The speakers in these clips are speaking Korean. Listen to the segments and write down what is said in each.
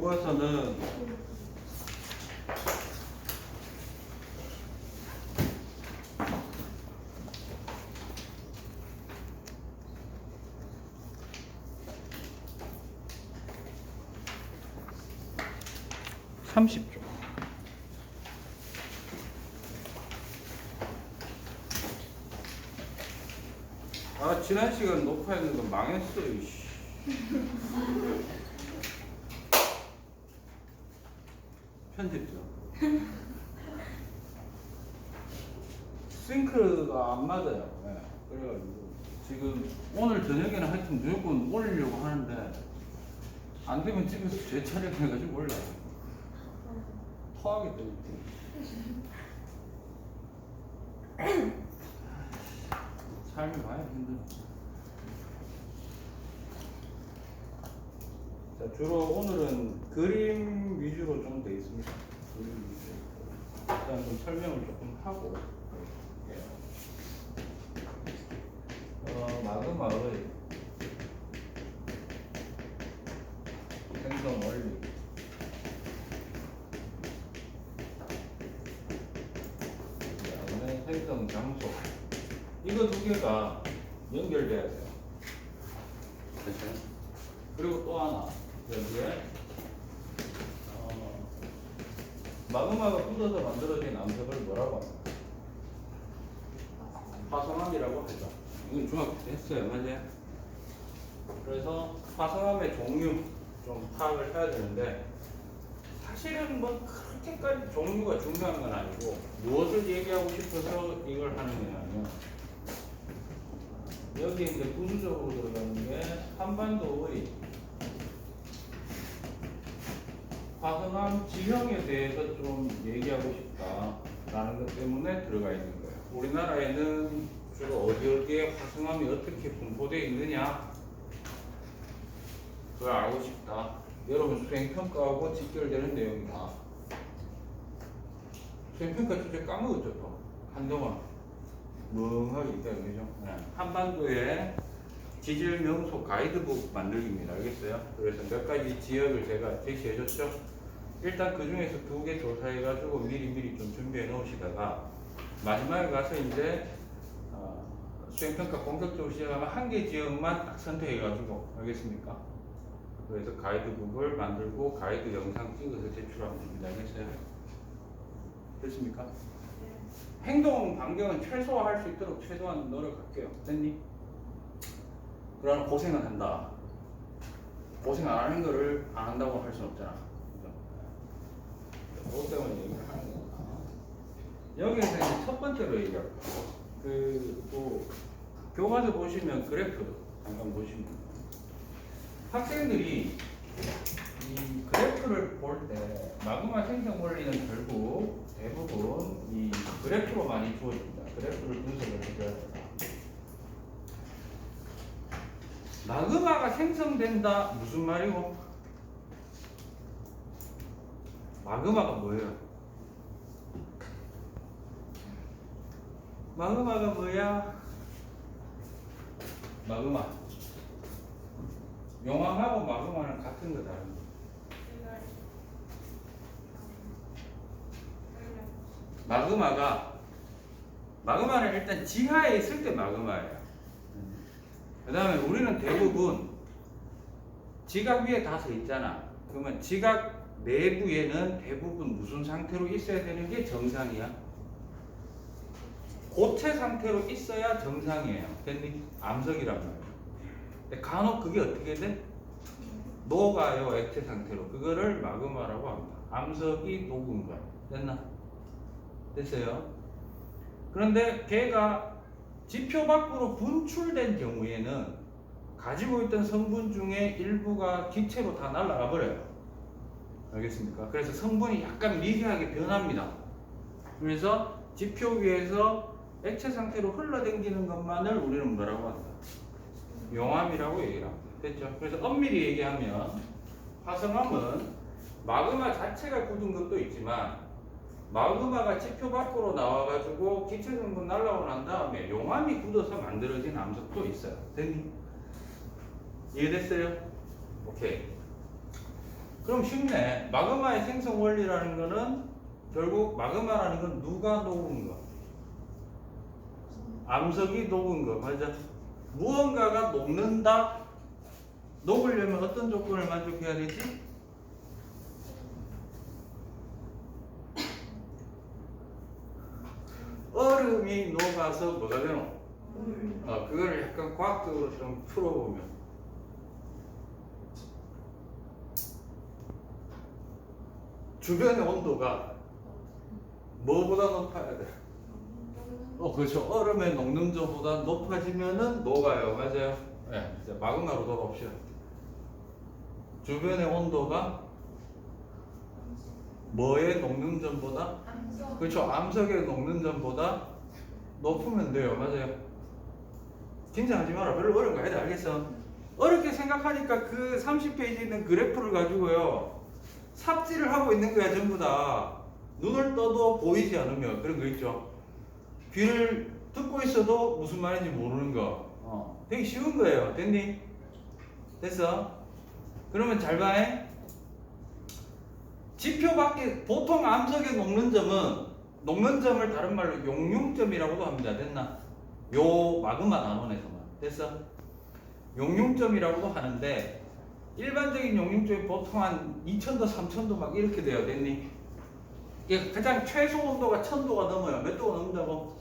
교과서는 30쪽. 아, 지난 시간 녹화했는 거 망했어요, 이씨. 편집죠. 싱크가 안 맞아요. 네. 그래가지고 지금 오늘 저녁에는 하여튼 무조건 올리려고 하는데 안 되면 집에서 재촬영해가지고 올려요. 토하겠다. 삶이 많이 힘들어. 자, 주로 오늘은 그림 위주로 좀 돼 있습니다. 그림 위주. 일단 좀 설명을 조금 하고. 마그마의 생성 원리. 그다음에 생성 장소. 이거 두 개가 연결돼야 돼요. 그렇죠? 그리고 또 하나 여기에 마그마가 굳어서 만들어진 암석을 뭐라고 합니까? 화성암이라고 하죠. 이건 중학교 때 했어요, 맞아요? 그래서 화성암의 종류 좀 파악을 해야 되는데 사실은 뭐 그렇게까지 종류가 중요한 건 아니고 무엇을 얘기하고 싶어서 이걸 하는 거냐면 여기 이제 부수적으로 들어가는 게 한반도의 화성암 지형에 대해서 좀 얘기하고 싶다라는 것 때문에 들어가 있는 거예요. 우리나라에는 주로 어디에 화성암이 어떻게 분포되어 있느냐 그걸 알고 싶다. 여러분 수행평가하고 직결되는 내용이다. 수행평가 주제 까먹었죠 또 한동안 멍하게 있다 그죠? 네. 한반도의 지질 명소 가이드북 만들기입니다. 알겠어요? 그래서 몇 가지 지역을 제가 제시해 줬죠. 일단 그 중에서 2개 조사해 가지고 미리 좀 준비해 놓으시다가 마지막에 가서 이제 수행평가 본격적으로 시작하면 1개 지역만 딱 선택해 가지고 알겠습니까? 그래서 가이드북을 만들고 가이드 영상 찍어서 제출하면 됩니다. 알겠어요? 됐습니까? 네. 행동 반경은 최소화할 수 있도록 최소한 노력할게요. 됐니? 그러면 고생은 한다. 고생 안 하는 거를 안 한다고 할 수는 없잖아. 그죠? 그것 때문에 얘기를 하는 거구나. 여기에서 이제 첫 번째로 얘기할 거예요. 교과서 보시면 그래프 잠깐 보시면 학생들이 이 그래프를 볼 때 마그마 생성 원리는 결국 대부분 이 그래프로 많이 주어집니다. 그래프를 분석을 해줘야 된다. 마그마가 생성된다 무슨 말이고? 마그마가 뭐예요? 마그마가 뭐야? 마그마 용암하고 마그마는 같은 거다. 마그마는 일단 지하에 있을 때 마그마예요. 그 다음에 우리는 대부분 지각 위에 다 서 있잖아. 그러면 지각 내부에는 대부분 무슨 상태로 있어야 되는 게 정상이야? 고체 상태로 있어야 정상이에요. 됐니? 암석이란 말이야. 근데 간혹 그게 어떻게 돼? 녹아요, 액체 상태로. 그거를 마그마라고 합니다. 암석이 녹은 거야. 됐나? 됐어요? 그런데 걔가 지표 밖으로 분출된 경우에는 가지고 있던 성분 중에 일부가 기체로 다 날아가 버려요. 알겠습니까? 그래서 성분이 약간 미세하게 변합니다. 그래서 지표 위에서 액체 상태로 흘러댕기는 것만을 우리는 뭐라고 한다? 용암이라고 얘기를 합니다. 됐죠? 그래서 엄밀히 얘기하면 화성암은 마그마 자체가 굳은 것도 있지만 마그마가 지표 밖으로 나와가지고 기체 성분 날라오고 난 다음에 용암이 굳어서 만들어진 암석도 있어요. 됐니? 이해됐어요? 오케이. 그럼 쉽네. 마그마의 생성 원리라는 거는 결국 마그마라는 건 누가 녹은 거? 암석이 녹은 거. 맞아. 무언가가 녹는다. 녹으려면 어떤 조건을 만족해야 되지? 얼음이 녹아서 뭐가 되노? 그거를 약간 과학적으로 좀 풀어보면 주변의 온도가 뭐보다 높아야 돼? 그렇죠. 얼음의 녹는점보다 높아지면은 녹아요. 맞아요. 네, 이제 마그마로 돌아옵시다. 주변의 온도가 뭐의 녹는 점보다? 그렇죠. 암석의 녹는 점보다 높으면 돼요. 맞아요. 긴장하지 마라. 별로 어려운 거 아니다. 알겠어? 어렵게 생각하니까 그 30페이지에 있는 그래프를 가지고요. 삽질을 하고 있는 거야. 전부 다. 눈을 떠도 보이지 않으면 그런 거 있죠. 귀를 듣고 있어도 무슨 말인지 모르는 거. 되게 쉬운 거예요. 됐니? 됐어? 그러면 잘 봐. 지표 밖에 보통 암석의 녹는 점을 다른 말로 용융점이라고도 합니다. 됐나? 요 마그마 단원에서만. 됐어? 용융점이라고도 하는데 일반적인 용융점이 보통 한 2000도, 3000도 막 이렇게 돼요. 됐니? 이게 가장 최소 온도가 1000도가 넘어요. 몇 도가 넘는다고?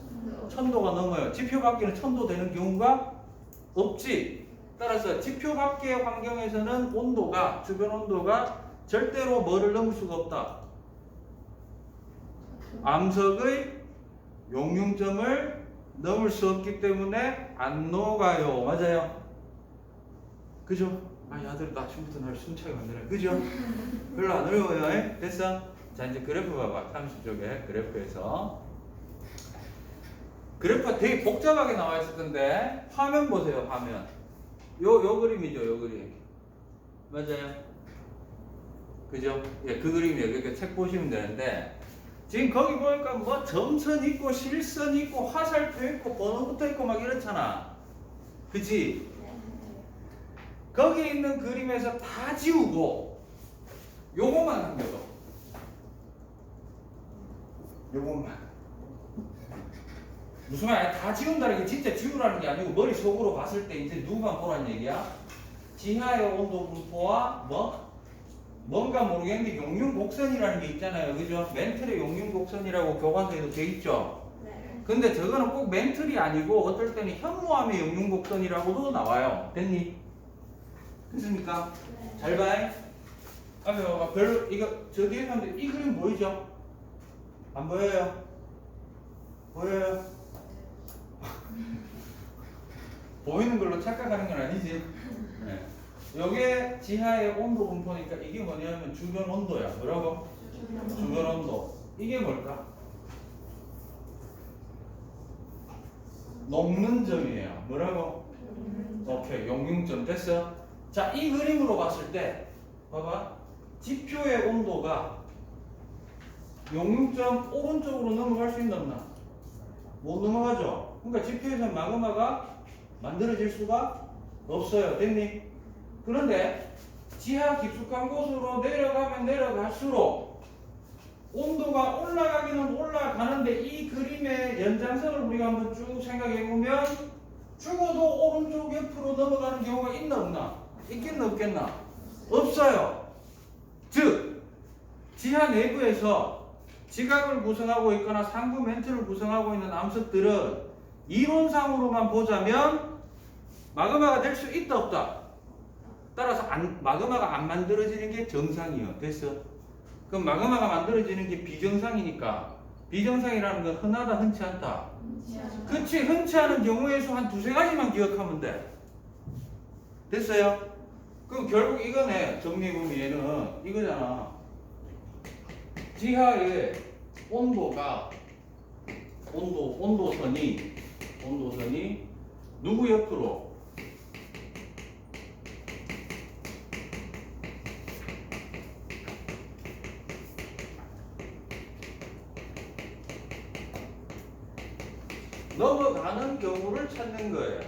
1000도가 넘어요. 지표 밖에는 1000도 되는 경우가 없지. 따라서 지표 밖의 환경에서는 온도가, 주변 온도가 절대로 뭐를 넘을 수가 없다. 암석의 용융점을 넘을 수 없기 때문에 안 녹아요. 맞아요? 그죠? 아들 나 아침부터 날 숨차게 만드네. 그죠? 별로 안 어려워요. 됐어? 자, 이제 그래프 봐봐. 30쪽에 그래프에서 그래프가 되게 복잡하게 나와 있을 건데 화면 보세요. 화면. 요 그림이죠. 요 그림. 맞아요? 그죠? 예, 그 그림이에요. 그러니까 책 보시면 되는데 지금 거기 보니까 뭐 점선 있고 실선 있고 화살표 있고 번호 붙어 있고 막 이렇잖아. 그치? 거기 있는 그림에서 다 지우고 요거만 남겨둬. 요것만. 무슨 말이야? 다 지운다는 게 진짜 지우라는 게 아니고 머릿속으로 봤을 때 이제 누구만 보라는 얘기야? 지하의 온도 분포와 뭔가 모르겠는데 용융곡선이라는 게 있잖아요. 그죠? 멘틀의 용융곡선이라고 교과서에도 돼 있죠? 네. 근데 저거는 꼭 멘틀이 아니고 어떨 때는 현무암의 용융곡선이라고도 나와요. 됐니? 됐습니까? 네. 잘 봐. 별로 이거 저 뒤에 사람들 이 그림 보이죠? 안 보여요? 보여요? 보이는 걸로 착각하는 건 아니지? 네. 요게 지하의 온도 분포니까 이게 뭐냐면 주변 온도야. 뭐라고? 주변 온도. 이게 뭘까? 녹는 점이에요. 뭐라고? 오케이. 용융점. 됐어? 자, 이 그림으로 봤을 때 봐봐. 지표의 온도가 용융점 오른쪽으로 넘어갈 수 있나 없나? 못 넘어가죠? 그러니까 지표에서 마그마가 만들어질 수가 없어요. 됐니? 그런데 지하 깊숙한 곳으로 내려가면 내려갈수록 온도가 올라가기는 올라가는데 이 그림의 연장선을 우리가 한번 쭉 생각해 보면 죽어도 오른쪽 옆으로 넘어가는 경우가 있나 없나? 있겠나 없겠나? 없어요. 즉 지하 내부에서 지각을 구성하고 있거나 상부 멘트를 구성하고 있는 암석들은 이론상으로만 보자면 마그마가 될 수 있다 없다? 따라서 마그마가 안 만들어지는 게 정상이에요. 됐어? 그럼 마그마가 만들어지는 게 비정상이니까 비정상이라는 건 흔하다 흔치 않다? 그치. 흔치 않은 경우의 수 한 두세 가지만 기억하면 돼. 됐어요? 그럼 결국 이거네. 정리해보면 얘는 이거잖아. 지하의 온도선이 누구 옆으로? 넘어가는 경우를 찾는 거예요.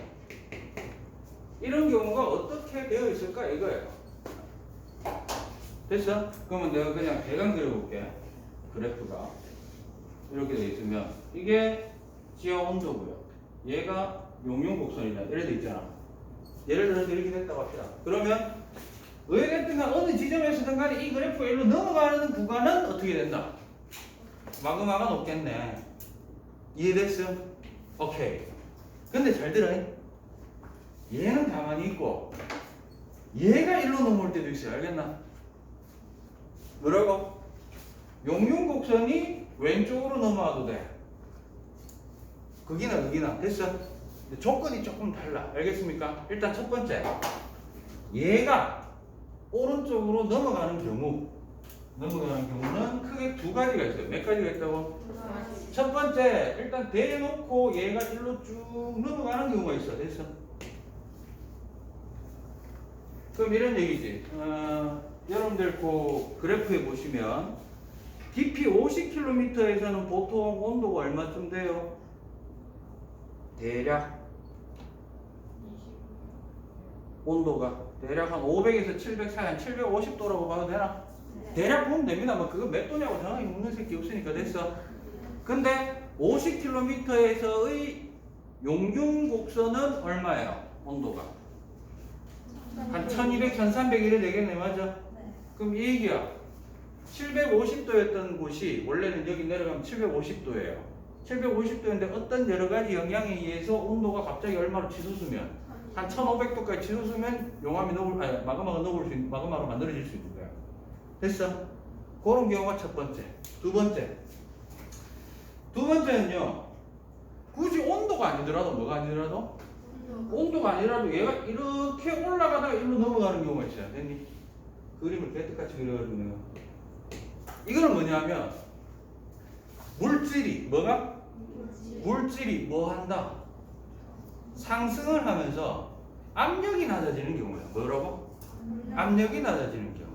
이런 경우가 어떻게 되어 있을까 이거예요. 됐어? 그러면 내가 그냥 대강 그려볼게. 그래프가 이렇게 돼 있으면 이게 지하 온도고요. 얘가 용융 곡선이냐 이래 돼 있잖아. 예를 들어서 이렇게 됐다고 합시다. 그러면 어디든 간 어느 지점에서든 간에 이 그래프가 일로 넘어가는 구간은 어떻게 된다? 마그마가 높겠네. 이해됐어? 오케이. 근데 잘 들어. 얘는 가만히 있고 얘가 일로 넘어올 때도 있어요. 알겠나? 뭐라고? 용융 곡선이 왼쪽으로 넘어와도 돼. 거기나 됐어? 근데 조건이 조금 달라. 알겠습니까? 일단 첫 번째, 얘가 오른쪽으로 넘어가는 경우는 크게 두 가지가 있어요. 몇 가지가 있다고? 첫 번째, 일단 대놓고 얘가 일로 쭉 넘어가는 경우가 있어. 됐어? 그럼 이런 얘기지. 여러분들 그 그래프에 보시면 깊이 50km에서는 보통 온도가 얼마쯤 돼요? 대략 온도가 대략 한 500에서 700 사이, 한 750도라고 봐도 되나? 대략 보면 됩니다. 뭐 그거 몇 도냐고 정확히 묻는 새끼 없으니까 됐어. 근데 50km에서의 용융 곡선은 얼마예요? 온도가 한 1200, 1300 이래 되겠네. 맞아? 그럼 이 얘기야. 750도였던 곳이 원래는 여기 내려가면 750도예요. 750도인데 어떤 여러 가지 영향에 의해서 온도가 갑자기 얼마로 치솟으면 한 1500도까지 치솟으면 용암이 마그마가 만들어질 수 있는 거야. 됐어? 그런 경우가 첫 번째. 두 번째는요. 굳이 온도가 아니더라도 뭐가 아니더라도 온도가 아니라도 얘가 이렇게 올라가다가 일로 넘어가는 경우가 있어요. 됐니? 그림을 개떡같이 그려가지고 내가 이거는 뭐냐면 물질이 뭐 한다? 상승을 하면서 압력이 낮아지는 경우야. 뭐라고? 압력이 낮아지는 경우.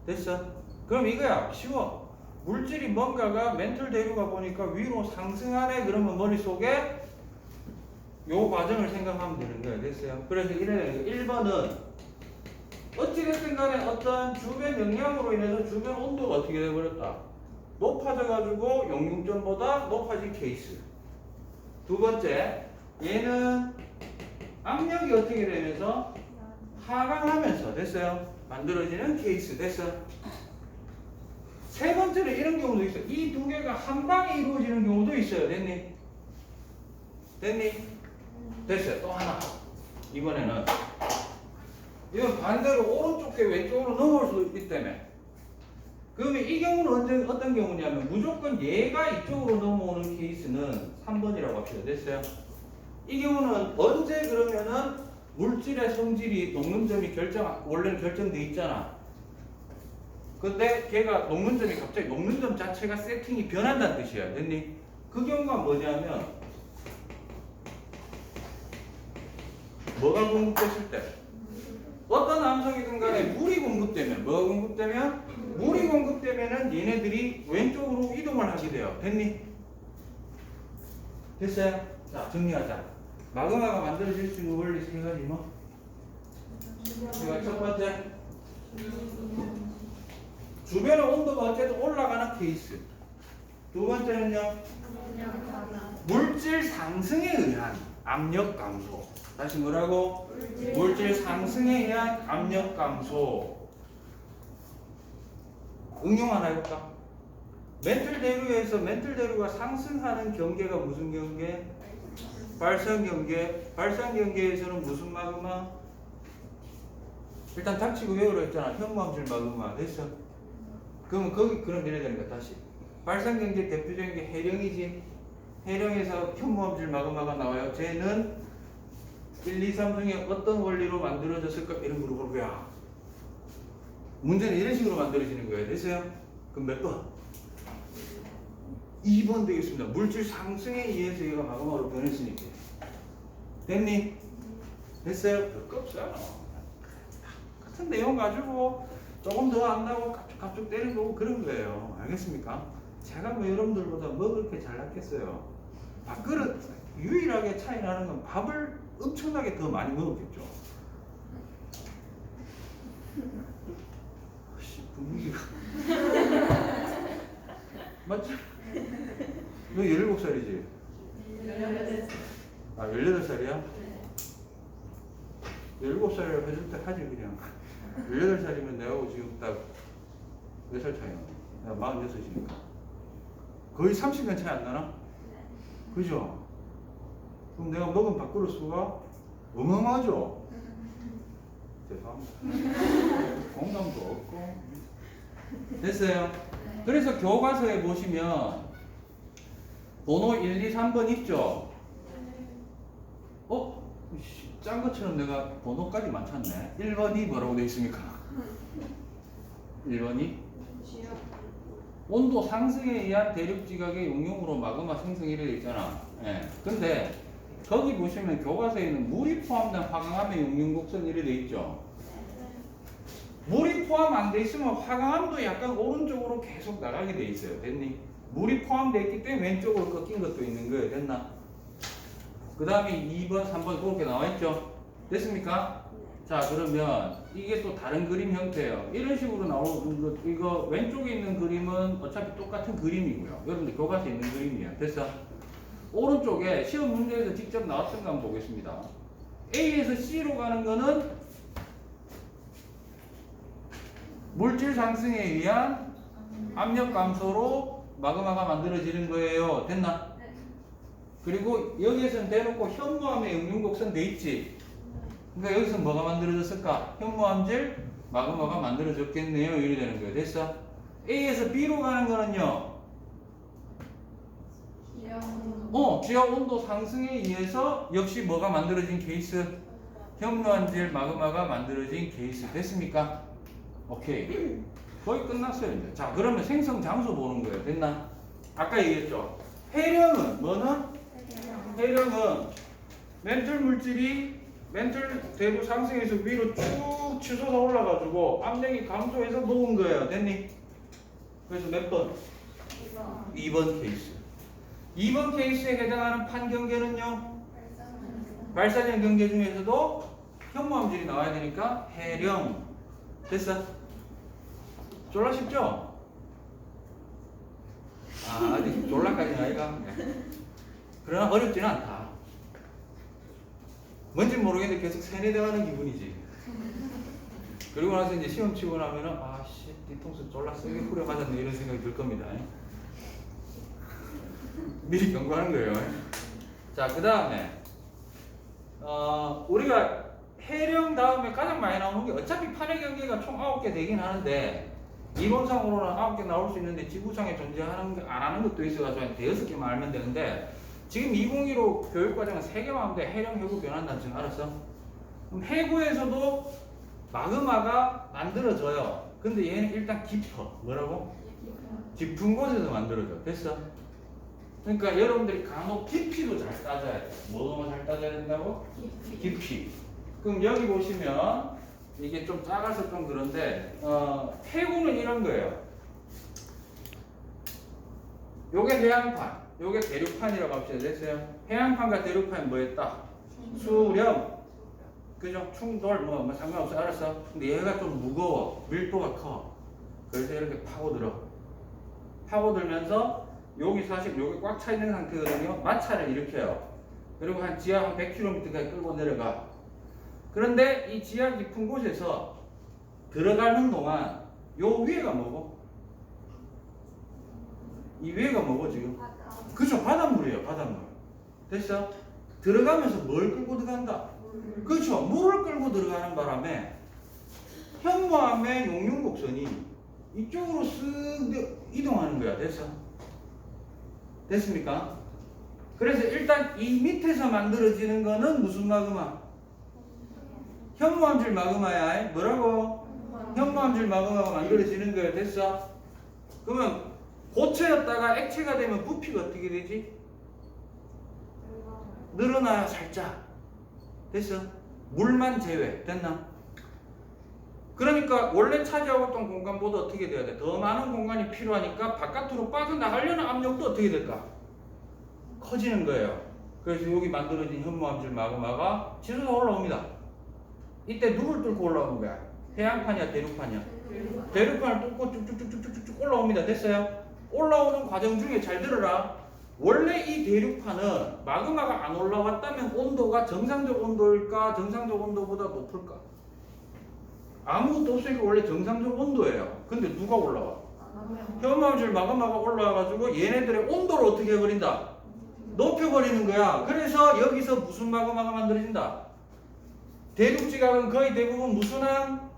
됐어? 그럼 이거야. 쉬워. 물질이 뭔가가 멘틀 대류가 보니까 위로 상승하네. 그러면 머릿속에 요 과정을 생각하면 되는 거야. 됐어요? 그래서 이래 1번은 어찌됐든 간에 어떤 주변 영향으로 인해서 주변 온도가 어떻게 돼버렸다? 높아져가지고 용융점보다 높아진 케이스. 두 번째, 얘는 압력이 어떻게 되면서 하강하면서 됐어요? 만들어지는 케이스. 됐어? 세 번째는 이런 경우도 있어요. 이 두 개가 한 방에 이루어지는 경우도 있어요. 됐니? 됐어요. 또 하나. 이번에는 이건 반대로 오른쪽 게 왼쪽으로 넘어올 수 있기 때문에. 그러면 이 경우는 어떤 경우냐면 무조건 얘가 이쪽으로 넘어오는 케이스는 3번이라고 합시다. 됐어요? 이 경우는 언제 그러면은 물질의 성질이 녹는점이 원래는 결정돼 있잖아. 근데 걔가 녹는점이 갑자기 녹는점 자체가 세팅이 변한다는 뜻이야. 됐니? 그 경우가 뭐냐면 뭐가 공급됐을 때 어떤 암석이든 간에 물이 공급되면 뭐가 공급되면 물이 공급되면은 얘네들이 왼쪽으로 이동을 하게 돼요. 됐니? 됐어요? 자, 정리하자. 마그마가 만들어질 수 있는 원리 세 가지 뭐? 제가 첫 번째 주변의 온도가 어쨌든 올라가는 케이스. 두 번째는요, 물질 상승에 의한 압력 감소. 다시 뭐라고? 물질 상승에 의한 압력 감소. 응용 하나 해볼까? 멘틀 대류에서 멘틀 대류가 상승하는 경계가 무슨 경계? 발산 경계. 발산 경계에서는 무슨 마그마? 일단 닥치고 외우라 했잖아. 현무암질 마그마. 됐어? 그럼 이래야 되는 거야. 다시. 발산 경계 대표적인 게 해령이지. 해령에서 현무암질 마그마가 나와요. 쟤는 1, 2, 3 중에 어떤 원리로 만들어졌을까? 이런 거 물어볼 거야. 문제는 이런 식으로 만들어지는 거예요. 됐어요? 그럼 몇 번? 2번 되겠습니다. 물질 상승에 의해서 얘가 마그마로 변했으니까. 됐니? 됐어요? 별거 없어요. 같은 내용 가지고 조금 더 안다고 갑툭 때리는 거고 그런 거예요. 알겠습니까? 제가 뭐 여러분들보다 뭐 그렇게 잘났겠어요. 밥그릇 유일하게 차이 나는 건 밥을 엄청나게 더 많이 먹었겠죠. 분위기가 맞지? 너 17살이지? 아 18살이야? 17살이라고 해줄 때 하지 그냥 18살이면 내하고 지금 딱 몇 살 차이야? 내가 46이니까 거의 30년 차이 안 나나? 그죠? 그럼 내가 먹은 밥그릇 수가 어마어마하죠? 죄송합니다. 공감도 없고 됐어요? 그래서 교과서에 보시면 번호 1, 2, 3번 있죠? 짠 것처럼 내가 번호까지 맞췄네. 1번이 뭐라고 되어 있습니까? 1번이 온도 상승에 의한 대륙 지각의 용융으로 마그마 생성이 되어 있잖아. 예. 근데 거기 보시면 교과서에는 물이 포함된 화강암의 용융 곡선 이래 되어 있죠. 물이 포함 안 돼 있으면 화강암도 약간 오른쪽으로 계속 나가게 돼 있어요. 됐니? 물이 포함되어 있기 때문에 왼쪽으로 꺾인 것도 있는 거예요. 됐나? 그 다음에 2번, 3번 그렇게 나와 있죠? 됐습니까? 자, 그러면 이게 또 다른 그림 형태예요. 이런 식으로 나오는 거, 이거 왼쪽에 있는 그림은 어차피 똑같은 그림이고요. 여러분들 교과서에 있는 그림이에요. 됐어? 오른쪽에 시험 문제에서 직접 나왔던 거 한번 보겠습니다. A에서 C로 가는 거는 물질 상승에 의한 압력 감소로 마그마가 만들어지는 거예요. 됐나? 그리고 여기에서는 대놓고 현무암의 용융곡선 돼 있지. 그러니까 여기서 뭐가 만들어졌을까? 현무암질 마그마가 만들어졌겠네요. 이래 되는 거예요. 됐어? A에서 B로 가는 거는요. 지하 온도 상승에 의해서 역시 뭐가 만들어진 케이스? 현무암질 마그마가 만들어진 케이스. 됐습니까? 오케이. 거의 끝났어요. 이제. 자, 그러면 생성 장소 보는 거예요. 됐나? 아까 얘기했죠. 해령은 뭐는? 해령은 멘틀 물질이 멘틀 대부 상승해서 위로 쭉 치솟아 올라가지고 압력이 감소해서 녹은 거예요. 됐니? 그래서 몇 번? 2번 케이스. 2번 케이스에 해당하는 판경계는요? 발사전 경계 중에서도 현무암질이 나와야 되니까 해령. 됐어? 졸라 쉽죠? 아직 졸라까지는 아이가. 그러나 어렵지는 않다. 뭔지 모르겠는데 계속 세뇌당하는 기분이지. 그리고 나서 이제 시험 치고 나면은 아씨 뒤통수 졸라 세게 후려 맞았네 이런 생각이 들 겁니다. 미리 경고하는 거예요. 자, 그 다음에 우리가 해령 다음에 가장 많이 나오는 게 어차피 판의 경계가 총 9개 되긴 하는데 이론상으로는 9개 나올 수 있는데 지구상에 존재하는 안 하는 것도 있어가지고 한 5개만 알면 되는데 지금 2015 교육과정은 3개만 하면 돼. 해령 해구 변환 단층 알았어? 그럼 해구에서도 마그마가 만들어져요. 근데 얘는 일단 깊어. 뭐라고? 깊은 곳에서 만들어져. 됐어? 그러니까 여러분들이 간혹 깊이도 잘 따져야 돼. 뭐가 잘 따져야 된다고? 깊이. 그럼 여기 보시면 이게 좀 작아서 좀 그런데 해구는 이런 거예요. 요게 해양판, 요게 대륙판이라고 합시다. 됐어요? 해양판과 대륙판이 뭐였다? 수렴. 그죠? 충돌 뭐 상관없어. 알았어? 근데 얘가 좀 무거워. 밀도가 커. 그래서 이렇게 파고들어. 파고들면서 여기 사실 여기 꽉 차 있는 상태거든요. 마찰을 일으켜요. 그리고 한 지하 한 100km까지 끌고 내려가. 그런데 이 지하 깊은 곳에서 들어가는 동안 요 위에가 뭐고? 이 위에가 뭐고 지금? 그죠? 바닷물이에요. 바닷물. 됐어? 들어가면서 뭘 끌고 들어간다? 그렇죠. 물을 끌고 들어가는 바람에 현무암의 용융곡선이 이쪽으로 쓱 이동하는 거야. 됐어? 됐습니까? 그래서 일단 이 밑에서 만들어지는 거는 무슨 마그마? 현무암질 마그마야. 뭐라고? 현무암질 마그마가 만들어지는 거야. 됐어? 그러면 고체였다가 액체가 되면 부피가 어떻게 되지? 늘어나요. 살짝. 됐어? 물만 제외. 됐나? 그러니까 원래 차지하고 있던 공간보다 어떻게 돼야 돼? 더 많은 공간이 필요하니까 바깥으로 빠져나가려는 압력도 어떻게 될까? 커지는 거예요. 그래서 여기 만들어진 현무암질 마그마가 치솟아 올라옵니다. 이때 누굴 뚫고 올라오는 거야? 해양판이야, 대륙판이야? 대륙판을 뚫고 쭉쭉쭉쭉쭉 올라옵니다. 됐어요? 올라오는 과정 중에 잘 들어라. 원래 이 대륙판은 마그마가 안 올라왔다면 온도가 정상적 온도일까? 정상적 온도보다 높을까? 아무것도 없으니까 원래 정상적 온도예요. 근데 누가 올라와? 현무암질 마그마가 올라와가지고 얘네들의 온도를 어떻게 해버린다? 높여버리는 거야. 그래서 여기서 무슨 마그마가 만들어진다? 대륙지각은 거의 대부분 무슨 함?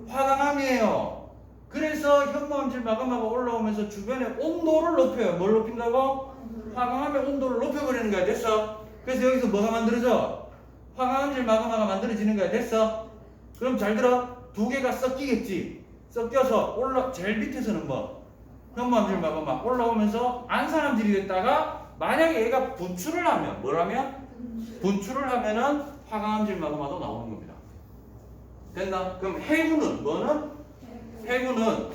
화강암이에요. 그래서 현무암질 마그마가 올라오면서 주변의 온도를 높여요. 뭘 높인다고? 화강암의 온도를 높여버리는 거야. 됐어? 그래서 여기서 뭐가 만들어져? 화강암질 마그마가 만들어지는 거야. 됐어? 그럼 잘 들어. 두 개가 섞이겠지. 섞여서 제일 밑에서는 뭐? 현무암질 마그마 올라오면서 안산암질이 됐다가 만약에 얘가 분출을 하면 뭐라면? 분출을 하면은 화강암질 마그마도 나오는 겁니다. 됐나? 그럼 해구는 뭐는? 해구는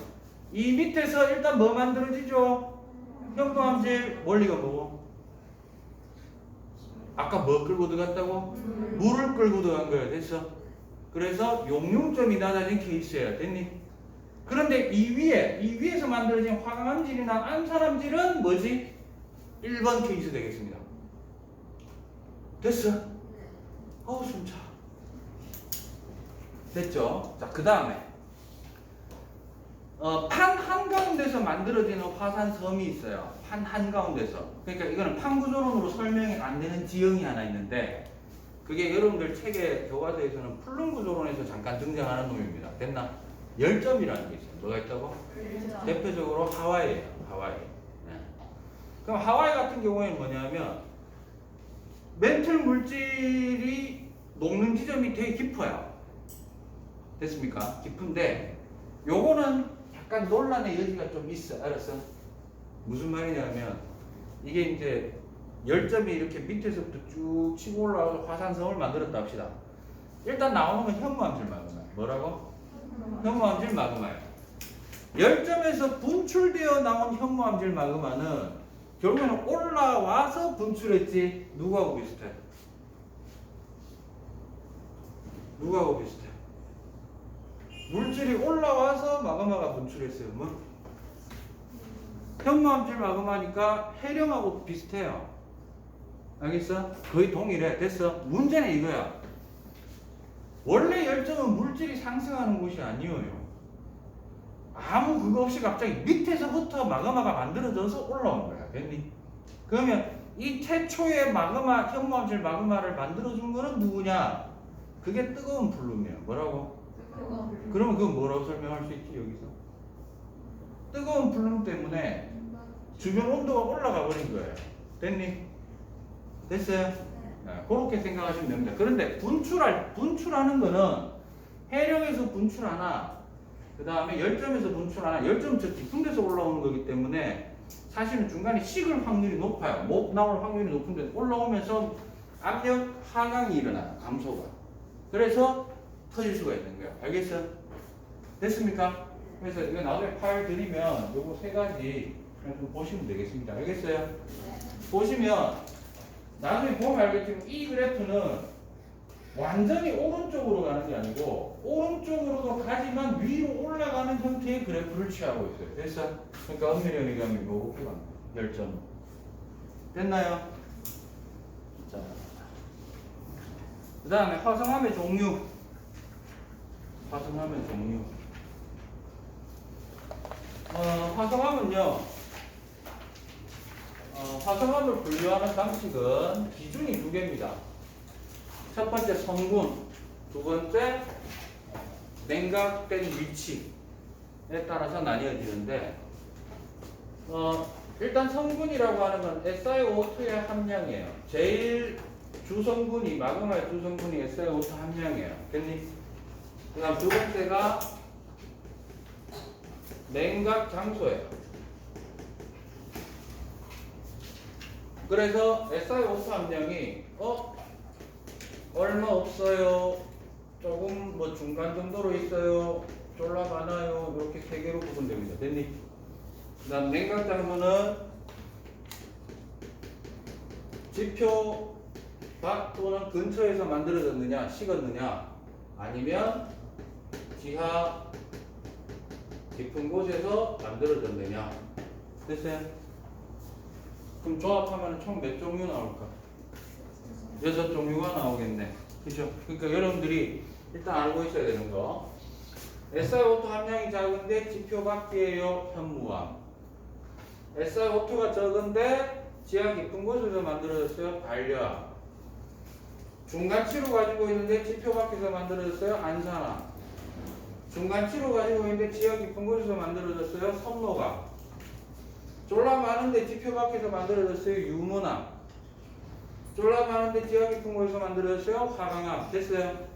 이 밑에서 일단 뭐 만들어지죠? 현무암질 원리가 뭐고? 아까 뭐 끌고 들어갔다고? 물을 끌고 들어간 거야. 됐어? 그래서 용융점이 낮아진 케이스야. 됐니? 그런데 이 위에서 만들어진 화강암질이나 안산암질은 뭐지? 1번 케이스 되겠습니다. 됐어? 어우 숨차. 됐죠? 자, 그 다음에 판 한가운데서 만들어지는 화산섬이 있어요. 판 한가운데서. 그러니까 이거는 판구조론으로 설명이 안 되는 지형이 하나 있는데 그게 여러분들 책의 교과서에서는 플룸구조론에서 잠깐 등장하는 놈입니다. 됐나? 열점이라는 게 있어요. 뭐가 있다고? 열점. 대표적으로 하와이예요. 하와이. 네. 그럼 하와이 같은 경우에는 뭐냐면 멘틀 물질이 녹는 지점이 되게 깊어요. 됐습니까? 깊은데 요거는 약간 논란의 여지가 좀 있어. 알았어? 무슨 말이냐면 이게 이제 열점이 이렇게 밑에서부터 쭉 치고 올라와서 화산섬을 만들었다 합시다. 일단 나오는 건 현무암질 마그마. 뭐라고? 현무암질 마그마예요. 열점에서 분출되어 나온 현무암질 마그마는 결국에는 올라와서 분출했지. 누구하고 비슷해? 누구하고 비슷해? 물질이 올라와서 마그마가 분출했어요. 뭐? 현무암질 마그마니까 해령하고 비슷해요. 알겠어? 거의 동일해. 됐어? 문제는 이거야. 원래 열점은 물질이 상승하는 곳이 아니에요. 아무 그거 없이 갑자기 밑에서부터 마그마가 만들어져서 올라온 거야. 됐니? 그러면 이 태초의 마그마, 현무암질 마그마를 만들어준 거는 누구냐? 그게 뜨거운 플룸이에요. 뭐라고? 그러면 그건 뭐라고 설명할 수 있지 여기서? 뜨거운 플룸 때문에 주변 온도가 올라가 버린 거예요. 됐니? 됐어요? 네, 그렇게 생각하시면 됩니다. 그런데 분출하는 거는 해령에서 분출하나 그 다음에 열점에서 분출하나 열점 저 깊은 데서 올라오는 거기 때문에 사실은 중간에 식을 확률이 높아요. 못 나올 확률이 높은데 올라오면서 압력 하강이 일어나요. 감소가. 그래서 터질 수가 있는 거예요. 알겠어? 됐습니까? 그래서 이거 나중에 파일 드리면 요거 세 가지 그냥 좀 보시면 되겠습니다. 알겠어요? 네. 보시면 나중에 보면 알겠지만 이 그래프는 완전히 오른쪽으로 가는 게 아니고 오른쪽으로도 가지만 위로 올라가는 형태의 그래프를 취하고 있어요. 됐어? 그러니까 엄밀히 얘기하면 요렇게 갑니다. 열점. 됐나요? 자, 그 다음에 화성암의 종류. 화성암의 종류. 화성암은요, 화성암을 분류하는 방식은 기준이 두 개입니다. 첫 번째 성분, 두 번째 냉각된 위치에 따라서 나뉘어지는데, 일단 성분이라고 하는 건 SiO2의 함량이에요. 제일 주성분이, 마그마의 주성분이 SiO2 함량이에요. 됐니? 그 다음 두 번째가 냉각 장소예요. 그래서 SiO2 함량이 얼마 없어요, 조금 뭐 중간 정도로 있어요, 졸라 많아요, 이렇게 세 개로 구분됩니다. 됐니? 그 다음 냉각 장소는 지표 밖 또는 근처에서 만들어졌느냐, 식었느냐, 아니면 지하 깊은 곳에서 만들어졌느냐. 됐어요? 그럼 조합하면 총 몇 종류 나올까? 6종류가 나오겠네. 그죠? 그러니까 여러분들이 일단 알고 있어야 되는 거. SiO2 함량이 작은데 지표 밖이에요. 현무암. SiO2가 적은데 지하 깊은 곳에서 만들어졌어요. 반려암. 중간치로 가지고 있는데 지표 밖에서 만들어졌어요. 안산암. 중간치로 가지고 있는데 지하 깊은 곳에서 만들어졌어요. 선로감. 졸라 많은데 지표 밖에서 만들어졌어요. 유문암. 졸라 많은데 지하 깊은 곳에서 만들어졌어요. 화강암. 됐어요?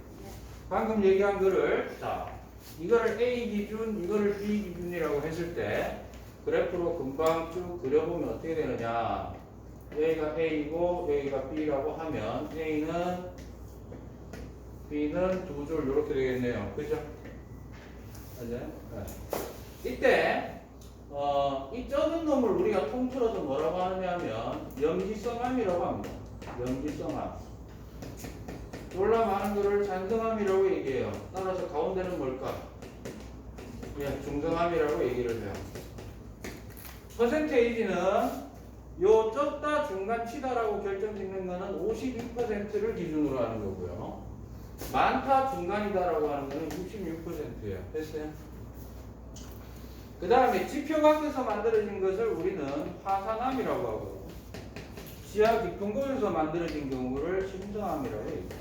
방금 얘기한 거를 자 이거를 A 기준, 이거를 B 기준이라고 했을 때 그래프로 금방 쭉 그려보면 어떻게 되느냐. 여기가 A고 여기가 B라고 하면 A는 B는 두 줄 이렇게 되겠네요. 그죠? 맞아요? 네. 이때 이 적은 놈을 우리가 통틀어서 뭐라고 하느냐면 염지성암이라고 합니다. 염지성암. 졸라 많은 거를 잔성암이라고 얘기해요. 따라서 가운데는 뭘까? 예, 중성암이라고 얘기를 해요. 퍼센테이지는 요 적다 중간치다라고 결정짓는 거는 52%를 기준으로 하는 거고요. 많다 중간이다라고 하는 거는 66%예요. 됐어요? 그 다음에 지표 밖에서 만들어진 것을 우리는 화산암이라고 하고 지하 깊은 곳에서 만들어진 경우를 심성암이라고 얘기해요.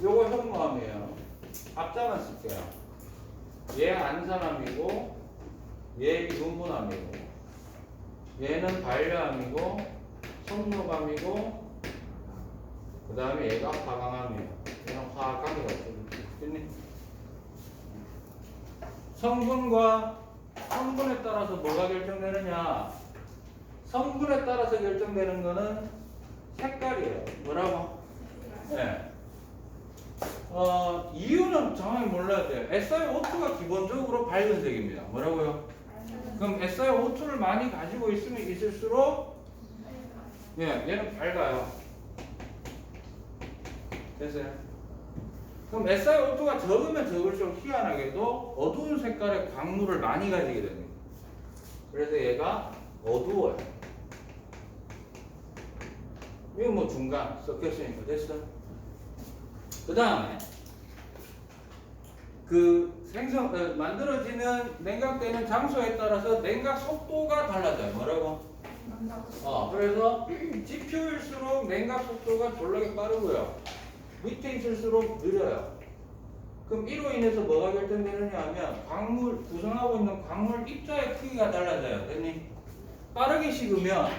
요거 현무암이에요. 앞자만 쓸게요. 얘 안산암이고 얘 유문암이고 얘는 반려암이고 성묘암이고 그 다음에 얘가 화강암이에요. 얘는 화강이라고 됐니? 성분과 성분에 따라서 뭐가 결정되느냐? 성분에 따라서 결정되는 거는 색깔이에요. 뭐라고? 네. 이유는 정확히 몰라야 돼요. SiO2가 기본적으로 밝은색입니다. 뭐라고요? 그럼 SiO2를 많이 가지고 있으면 있을수록 예, 얘는 밝아요. 됐어요? 그럼 SiO2가 적으면 적을수록 희한하게도 어두운 색깔의 광물을 많이 가지게 됩니다. 그래서 얘가 어두워요. 이건 뭐 중간 섞였으니까 됐어? 그 다음에 그 만들어지는 냉각되는 장소에 따라서 냉각 속도가 달라져요. 뭐라고? 그래서 지표일수록 냉각 속도가 졸라게 빠르고요. 밑에 있을수록 느려요. 그럼 이로 인해서 뭐가 결정되느냐 하면 광물 구성하고 있는 광물 입자의 크기가 달라져요. 됐니? 빠르게 식으면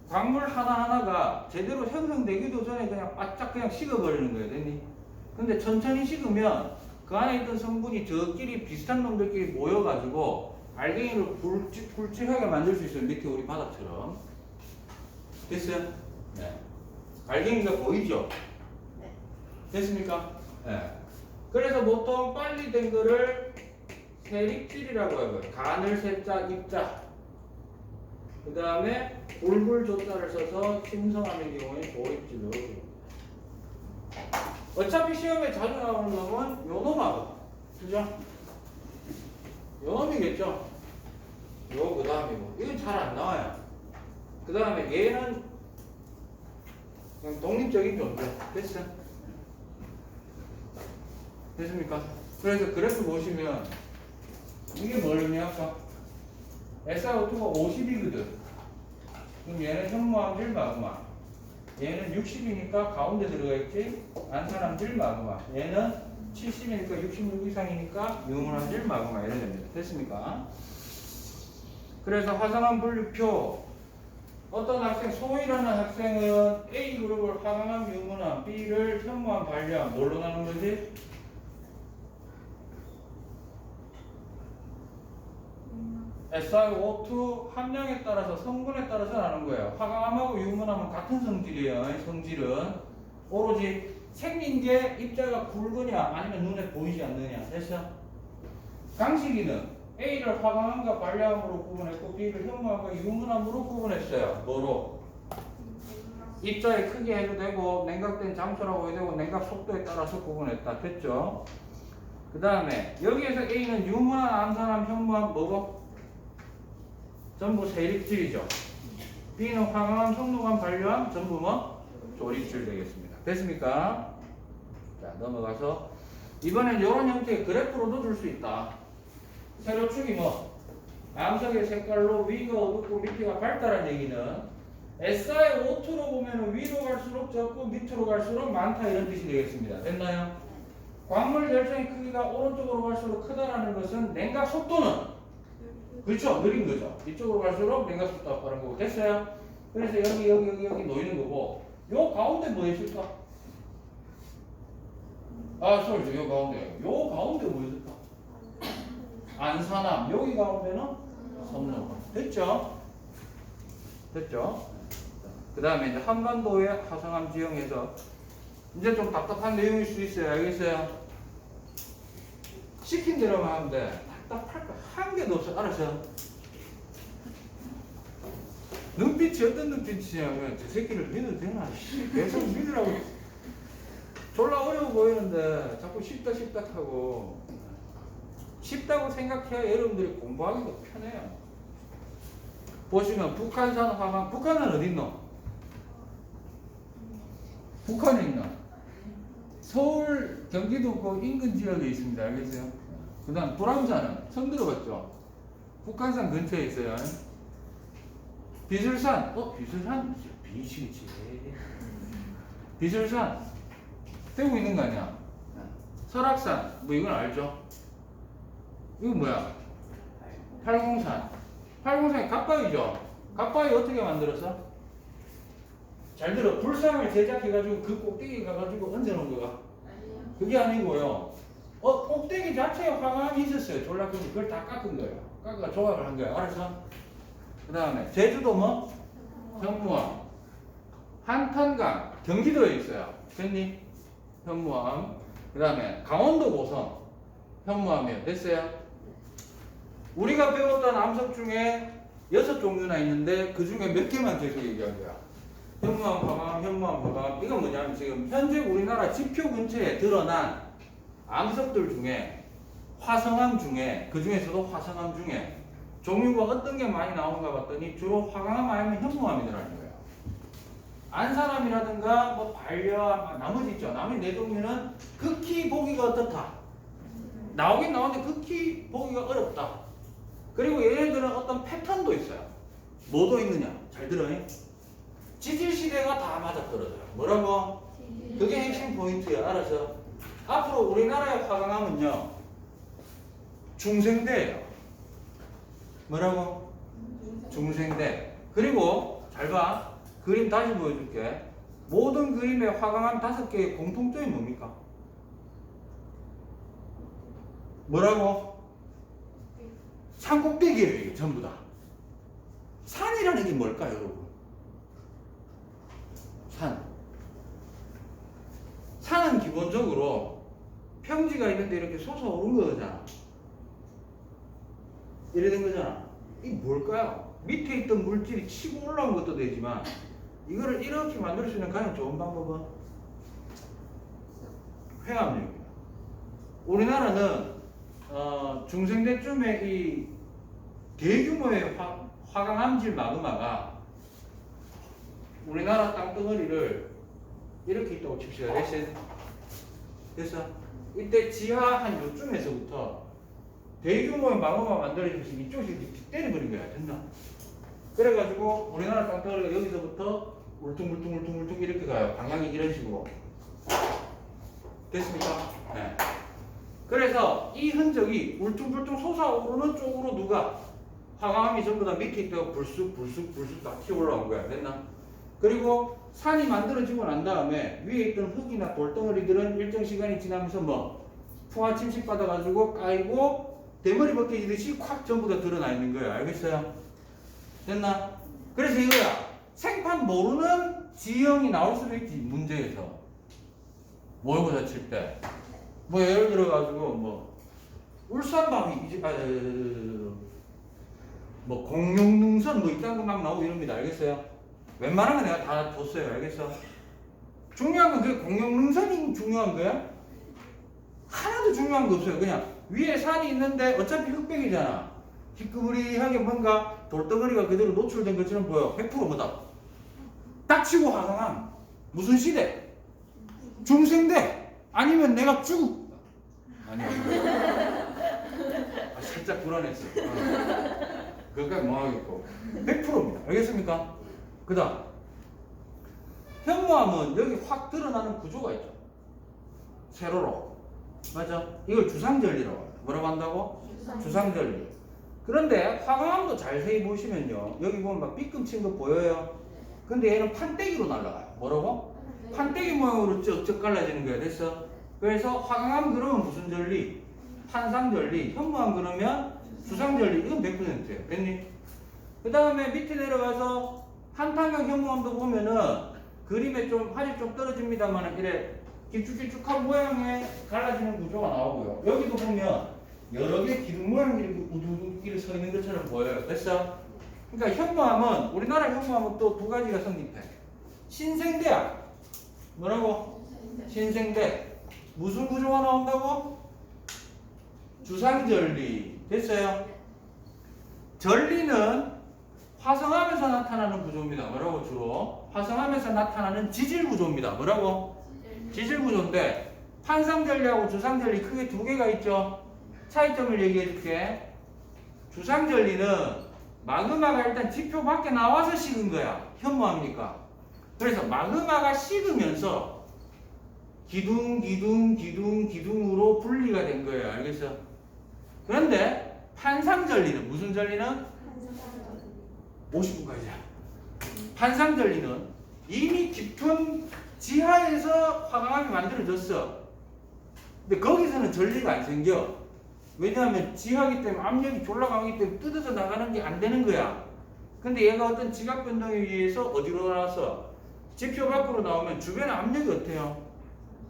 광물 하나하나가 제대로 형성되기도 전에 그냥 바짝 그냥 식어버리는 거예요. 됐니? 근데 천천히 식으면 그 안에 있던 성분이 저끼리 비슷한 놈들끼리 모여가지고 알갱이를 굵직굵직하게 만들 수 있어요. 밑에 우리 바닥처럼. 됐어요? 네. 알갱이가 보이죠? 네. 됐습니까? 네. 그래서 보통 빨리 된 거를 세립질이라고 해요. 간을 세자, 입자. 그 다음에 굵을조자를 써서 심성하는 경우에 조립질로 줍니다. 어차피 시험에 자주 나오는 놈은 요 놈하고, 그죠? 요 놈이겠죠? 요 그 다음이고, 이건 잘 안 나와요. 그 다음에 얘는 그냥 독립적인 존재. 됐어? 됐습니까? 그래서 그래프 보시면 이게 뭐냐 아까 SiO2가 50이거든. 그럼 얘는 현무암질 마그마. 얘는 60이니까 가운데 들어가 있지. 안산암질 마그마. 얘는 70이니까 66 이상이니까 유문암질 마그마. 이런 됩니다. 됐습니까? 그래서 화성암 분류표. 어떤 학생, 소희라는 학생은 A 그룹을 화강암, 유문암, B를 현무암, 반려암. 뭘로 나눈 거지? SiO2 함량에 따라서 성분에 따라서 나눈 거예요. 화강암하고 유문암은 같은 성질이에요. 성질은 오로지 생긴 게 입자가 굵으냐 아니면 눈에 보이지 않느냐. 됐어? 강식이는 A를 화강암과 반려암으로 구분했고 B를 현무암과 유문암으로 구분했어요. 뭐로? 입자의 크기 해도 되고 냉각된 장소라고 해도 되고 냉각 속도에 따라서 구분했다. 됐죠? 그 다음에 여기에서 A는 유무한, 암산함, 현무함 뭐고? 전부 세립질이죠. B는 화강암, 성노감, 반류암 전부 뭐? 조립질 되겠습니다. 됐습니까? 자, 넘어가서 이번엔 이런 형태의 그래프로도 줄 수 있다. 세로축이 뭐? 암석의 색깔로 위가 어둡고 밑에가 밝다는 얘기는 SI O2로 보면 위로 갈수록 적고 밑으로 갈수록 많다 이런 뜻이 되겠습니다. 됐나요? 광물 결정의 크기가 오른쪽으로 갈수록 크다라는 것은 냉각 속도는 그렇죠? 느린 거죠. 이쪽으로 갈수록 냉각 속도가 빠른 거고. 됐어요? 그래서 여기 놓이는 거고 요 가운데 뭐 있을까? 아, sorry, 요 가운데 뭐 있을까? 안산암. 여기 가운데는 섬노. 됐죠? 됐죠? 그 다음에 이제 한반도의 화성암 지형에서 이제 좀 답답한 내용일 수 있어요. 알겠어요? 시킨 대로만 하면 돼. 답답할 거 한 개도 없어. 알았어요? 눈빛이 어떤 눈빛이냐면 저 새끼를 믿어도 되나? 계속 믿으라고. 졸라 어려워 보이는데 자꾸 쉽다 하고 쉽다고 생각해야 여러분들이 공부하기도 편해요. 보시면 북한산 화강, 북한은 어디 있노? 북한에 있나? 서울, 경기도 그 인근 지역에 있습니다. 알겠어요? 그 다음 불암산은 처음 들어봤죠? 북한산 근처에 있어요. 비술산, 비술산? 비실지. 비술산, 대구 있는 거 아니야? 설악산, 뭐 이건 알죠? 이건 뭐야? 팔공산. 팔공산이 갑바위죠? 갑바위 어떻게 만들었어? 잘 들어. 불상을 제작해가지고 그 꼭대기 가가지고 얹어놓은 거가? 그게 아니고요. 꼭대기 자체에 화강암이 있었어요. 졸라큰 그걸 다 깎은 거예요. 깎아 조각을 한 거예요. 알았어? 그 다음에 제주도 뭐? 현무암. 한탄강. 경기도에 있어요. 됐니? 현무암. 그 다음에 강원도 고성. 현무암이에요. 됐어요? 우리가 배웠던 암석 중에 6종류나 있는데 그 중에 몇 개만 계속 얘기한 거야. 현무암, 화강암, 현무암, 화강암. 이건 뭐냐면 지금 현재 우리나라 지표 근처에 드러난 암석들 중에 화성암 중에 그 중에서도 화성암 중에 종류가 어떤 게 많이 나오는가 봤더니 주로 화강암 아니면 현무암이더라는 거예요. 안산암이라든가 뭐 반려암 나머지 있죠. 나머지 4종류는 극히 보기가 어떻다. 나오긴 나오는데 극히 보기가 어렵다. 그리고 얘네들은 어떤 패턴도 있어요. 뭐도 있느냐? 잘 들어요. 지질시대가 다 맞아떨어져요. 뭐라고? 그게 핵심 포인트야. 알았어? 앞으로 우리나라의 화강암은요 중생대예요. 뭐라고? 중생대. 그리고 잘 봐. 그림 다시 보여줄게. 모든 그림의 화강암 5개의 공통점이 뭡니까? 뭐라고? 산 꼭대기예요. 이게 전부 다. 산이라는 게 뭘까요, 여러분? 산은 기본적으로 평지가 있는데 이렇게 솟아오른 거잖아. 이래 된 거잖아. 이게 뭘까요? 밑에 있던 물질이 치고 올라온 것도 되지만 이거를 이렇게 만들 수 있는 가장 좋은 방법은 회암력입니다. 우리나라는 중생대쯤에 이 대규모의 화강암질 마그마가 우리나라 땅덩어리를 이렇게 있다고 칩시다. 됐어? 이때 지하 한 요쯤에서부터 대규모의 마그마 만들어지면서 이쪽에서 때려버린 거야. 됐나? 그래가지고 우리나라 땅덩어리가 여기서부터 울퉁불퉁 이렇게 가요. 방향이 이런 식으로. 됐습니까? 네. 그래서 이 흔적이 울퉁불퉁 솟아오르는 쪽으로 누가 화강암이 전부 다 밑에 있다가 불쑥 다 튀어 올라온 거야. 됐나? 그리고 산이 만들어지고 난 다음에 위에 있던 흙이나 돌덩어리들은 일정 시간이 지나면서 뭐 풍화 침식 받아가지고 까이고 대머리 벗겨지듯이 콱 전부 다 드러나 있는 거예요. 알겠어요? 됐나? 그래서 이거야. 생판 모르는 지형이 나올 수도 있지. 문제에서 모의고사 칠 때. 뭐 예를 들어가지고 뭐 울산바위 뭐 공룡능선 뭐 이딴 거 막 나오고 이럽니다. 알겠어요? 웬만한 건 내가 다 줬어요. 알겠어? 중요한 건 그게 공룡능선이 중요한 거야? 하나도 중요한 거 없어요. 그냥 위에 산이 있는데 어차피 흑백이잖아. 희끄부리하게 뭔가 돌덩어리가 그대로 노출된 것처럼 보여. 100% 뭐다? 닥치고 화강암. 무슨 시대? 중생대. 아니면 내가 죽. 아니야. 살짝 불안했어. 그것까지 뭐 하겠고. 100%입니다. 알겠습니까? 그 다음. 현무암은 여기 확 드러나는 구조가 있죠. 세로로. 맞아? 이걸 주상절리라고 해요. 뭐라고 한다고? 주상절리. 그런데 화강암도 자세히 보시면요. 여기 보면 막 삐끔 친 거 보여요? 근데 얘는 판때기로 날아가요. 뭐라고? 판때기 모양으로 쩍쩍 갈라지는 거야. 됐어? 그래서 화강암 그러면 무슨 절리? 판상절리. 현무암 그러면 주상절리. 이건 100%예요. 됐니? 그 다음에 밑에 내려가서 한탄강 현무암도 보면은 그림에 좀 화질 좀 떨어집니다만 이래 길쭉길쭉한 모양의 갈라지는 구조가 나오고요. 여기도 보면 여러 개 기둥 모양이 우두두두끼리 서 있는 것처럼 보여요. 됐어? 그러니까 현무암은 우리나라 현무암은 또 두 가지가 성립해. 신생대야. 뭐라고? 신생대. 무슨 구조가 나온다고? 주상절리. 됐어요? 절리는 화성암에서 나타나는 구조입니다. 뭐라고 주로? 화성암에서 나타나는 지질 구조입니다. 뭐라고? 지질 구조인데 판상절리하고 주상절리 크게 두 개가 있죠. 차이점을 얘기해 줄게. 주상절리는 마그마가 일단 지표 밖에 나와서 식은 거야. 현무암이니까. 그래서 마그마가 식으면서 기둥으로 분리가 된 거예요. 알겠어? 그런데 판상절리는 무슨 절리는? 50분까지야. 판상절리는 이미 깊은 지하에서 화강암이 만들어졌어. 근데 거기서는 절리가 안 생겨. 왜냐하면 지하기 때문에 압력이 졸라 강하기 때문에 뜯어서 나가는 게 안 되는 거야. 근데 얘가 어떤 지각 변동에 의해서 어디로 나와서 지표 밖으로 나오면 주변의 압력이 어때요?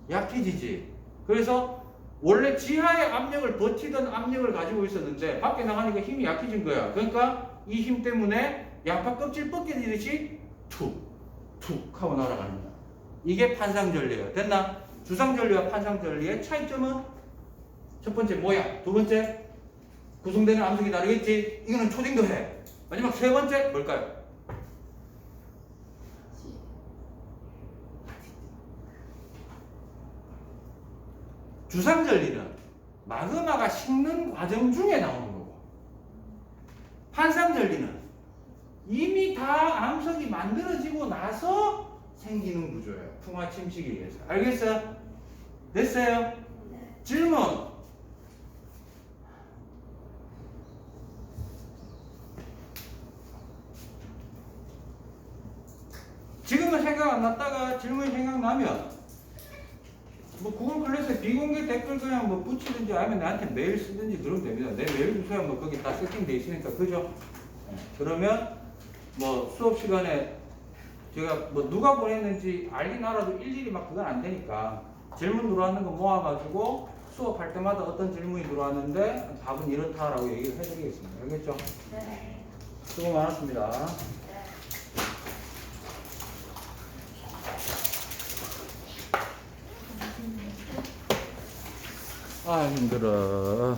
약해지지. 그래서 원래 지하의 압력을 버티던 압력을 가지고 있었는데 밖에 나가니까 힘이 약해진 거야. 그러니까 이 힘 때문에 양파 껍질 벗겨지듯이 툭 하고 날아가는 거야. 이게 판상절리예요. 됐나? 주상절리와 판상절리의 차이점은 첫 번째 뭐야? 두 번째 구성되는 암석이 다르겠지? 이거는 초딩도 해. 마지막 세 번째 뭘까요? 주상절리는 마그마가 식는 과정 중에 나오는 거고, 판상절리는 이미 다 암석이 만들어지고 나서 생기는 구조예요. 풍화 침식에 의해서. 알겠어요? 됐어요? 질문. 지금은 생각 안 났다가 질문이 생각나면 뭐 구글 클래스에 비공개 댓글 그냥 뭐 붙이든지 아니면 나한테 메일 쓰든지 그러면 됩니다. 내 메일 주소야 뭐 거기 다 세팅돼 있으니까. 그죠? 그러면 뭐 수업 시간에 제가 뭐 누가 보냈는지 알긴 알아도 일일이 막 그건 안 되니까 질문 들어왔는 거 모아가지고 수업할 때마다 어떤 질문이 들어왔는데 답은 이렇다라고 얘기를 해드리겠습니다. 알겠죠? 네. 수고 많았습니다. 아 힘들어.